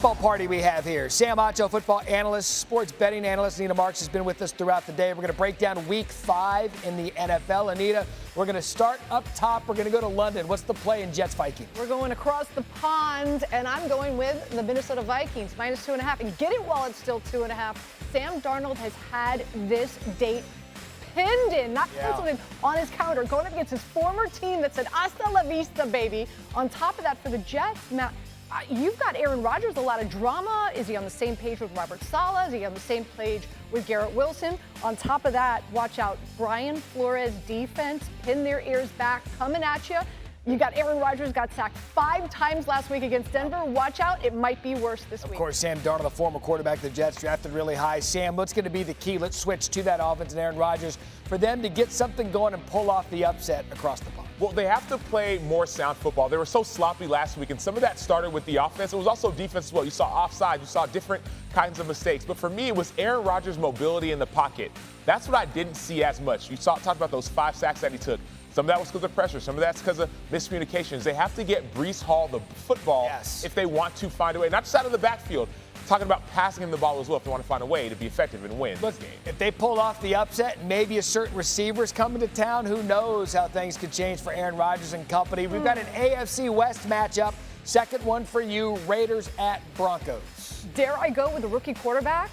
Football party we have here. Sam Acho, football analyst, sports betting analyst. Anita Marks has been with us throughout the day. We're going to break down week 5 in the NFL. Anita, we're going to start up top. We're going to go to London. What's the play in Jets-Vikings? We're going across the pond, and I'm going with the Minnesota Vikings, -2.5. And get it while it's still 2.5. Sam Darnold has had this date pinned in, not penciled in, on his calendar, going up against his former team that said, hasta la vista, baby. On top of that, for the Jets, now, you've got Aaron Rodgers, a lot of drama. Is he on the same page with Robert Saleh? Is he on the same page with Garrett Wilson? On top of that, watch out. Brian Flores defense, pin their ears back, coming at you. You got Aaron Rodgers, got sacked 5 times last week against Denver. Watch out, it might be worse this week. Of course, Sam Darnold, the former quarterback of the Jets, drafted really high. Sam, what's going to be the key? Let's switch to that offense and Aaron Rodgers for them to get something going and pull off the upset across the pond. Well, they have to play more sound football. They were so sloppy last week, and some of that started with the offense. It was also defense as well. You saw offside. You saw different kinds of mistakes. But for me, it was Aaron Rodgers' mobility in the pocket. That's what I didn't see as much. You talked about those 5 sacks that he took. Some of that was because of pressure. Some of that's because of miscommunications. They have to get Breece Hall the football if they want to find a way, not just out of the backfield. Talking about passing him the ball as well if they want to find a way to be effective and win this game. If they pull off the upset, maybe a certain receiver's coming to town. Who knows how things could change for Aaron Rodgers and company. We've got an AFC West matchup. Second one for you, Raiders at Broncos. Dare I go with the rookie quarterback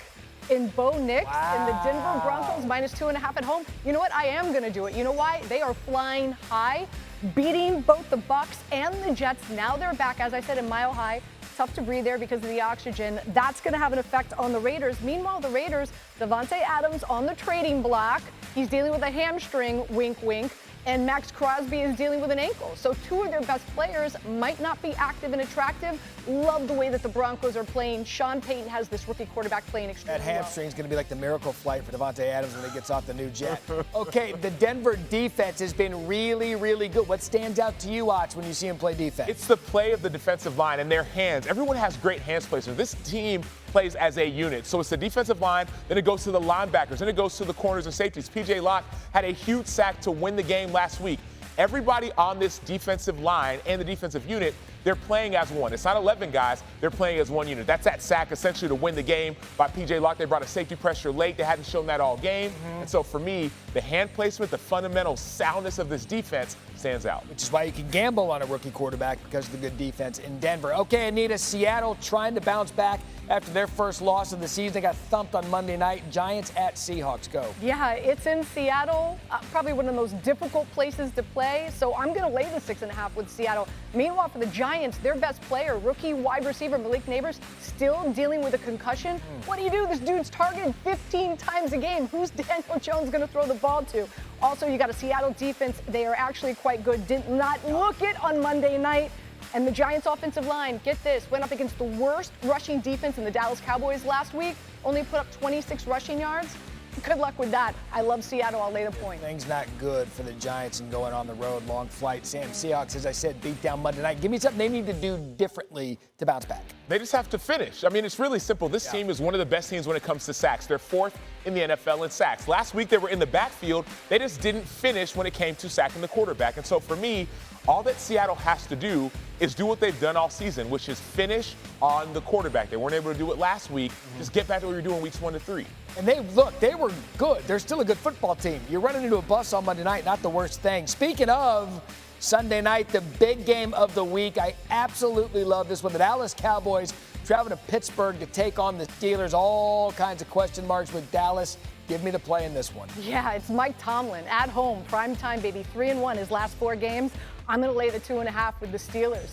in Bo Nix and the Denver Broncos -2.5 at home? You know what? I am going to do it. You know why? They are flying high, beating both the Bucs and the Jets. Now they're back, as I said, in Mile High. Tough to breathe there because of the oxygen. That's going to have an effect on the Raiders. Meanwhile, the Raiders, Devontae Adams on the trading block. He's dealing with a hamstring, wink, wink. And Max Crosby is dealing with an ankle. So 2 of their best players might not be active and attractive. Love the way that the Broncos are playing. Sean Payton has this rookie quarterback playing extremely well. That hamstring is going to be like the miracle flight for Devontae Adams when he gets off the new jet. Okay, the Denver defense has been really, really good. What stands out to you, Ach, when you see him play defense? It's the play of the defensive line and their hands. Everyone has great hands placement. This team plays as a unit. So it's the defensive line, then it goes to the linebackers, then it goes to the corners and safeties. P.J. Locke had a huge sack to win the game last week. Everybody on this defensive line and the defensive unit, they're playing as one. It's not 11 guys. They're playing as one unit. That's that sack essentially to win the game by P.J. Locke. They brought a safety pressure late. They hadn't shown that all game. And so for me, the hand placement, the fundamental soundness of this defense stands out. Which is why you can gamble on a rookie quarterback because of the good defense in Denver. Okay, Anita, Seattle trying to bounce back after their first loss of the season. They got thumped on Monday night. Giants at Seahawks. Go. Yeah, it's in Seattle. Probably one of the most difficult places to play. So I'm going to lay the 6.5 with Seattle. Meanwhile, for the Giants, their best player, rookie wide receiver Malik Neighbors, still dealing with a concussion. What do? This dude's targeted 15 times a game. Who's Daniel Jones going to throw the ball to? Also, you got a Seattle defense. They are actually quite good. Did not look it on Monday night. And the Giants' offensive line, get this, went up against the worst rushing defense in the Dallas Cowboys last week. Only put up 26 rushing yards. Good luck with that. I love Seattle. I'll lay the point. Things not good for the Giants and going on the road, long flight. Sam, Seahawks, as I said, beat down Monday night. Give me something they need to do differently to bounce back. They just have to finish. I mean, it's really simple. This team is one of the best teams when it comes to sacks. They're 4th in the NFL in sacks. Last week, they were in the backfield. They just didn't finish when it came to sacking the quarterback. And so for me, all that Seattle has to do is do what they've done all season, which is finish on the quarterback. They weren't able to do it last week. Just get back to what you're doing weeks 1 to 3. And they were good. They're still a good football team. You're running into a bus on Monday night, not the worst thing. Speaking of Sunday night, the big game of the week, I absolutely love this one. The Dallas Cowboys traveling to Pittsburgh to take on the Steelers. All kinds of question marks with Dallas. Give me the play in this one. Yeah, it's Mike Tomlin at home, primetime, baby, 3-1 his last 4 games. I'm going to lay the 2.5 with the Steelers.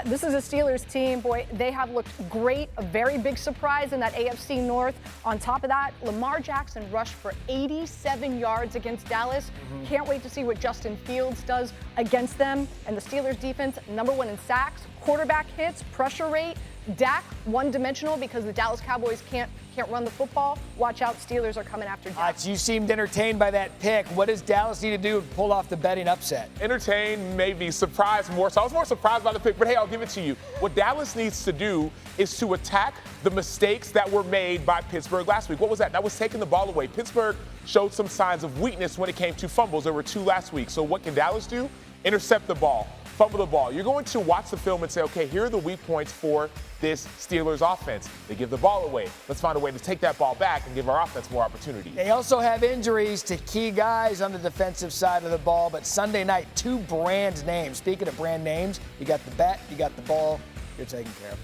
This is a Steelers team. Boy, they have looked great. A very big surprise in that AFC North. On top of that, Lamar Jackson rushed for 87 yards against Dallas. Can't wait to see what Justin Fields does against them. And the Steelers defense, #1 in sacks, quarterback hits, pressure rate. Dak, one-dimensional because the Dallas Cowboys can't run the football. Watch out, Steelers are coming after Dak. You seemed entertained by that pick. What does Dallas need to do to pull off the betting upset? Entertained, maybe. Surprised more. So I was more surprised by the pick, but hey, I'll give it to you. What Dallas needs to do is to attack the mistakes that were made by Pittsburgh last week. What was that? That was taking the ball away. Pittsburgh showed some signs of weakness when it came to fumbles. There were 2 last week. So what can Dallas do? Intercept the ball. fumble the ball. You're going to watch the film and say, okay, here are the weak points for this Steelers offense. They give the ball away. Let's find a way to take that ball back and give our offense more opportunity. They also have injuries to key guys on the defensive side of the ball, but Sunday night, 2 brand names. Speaking of brand names, you got the bat, you got the ball, you're taken care of.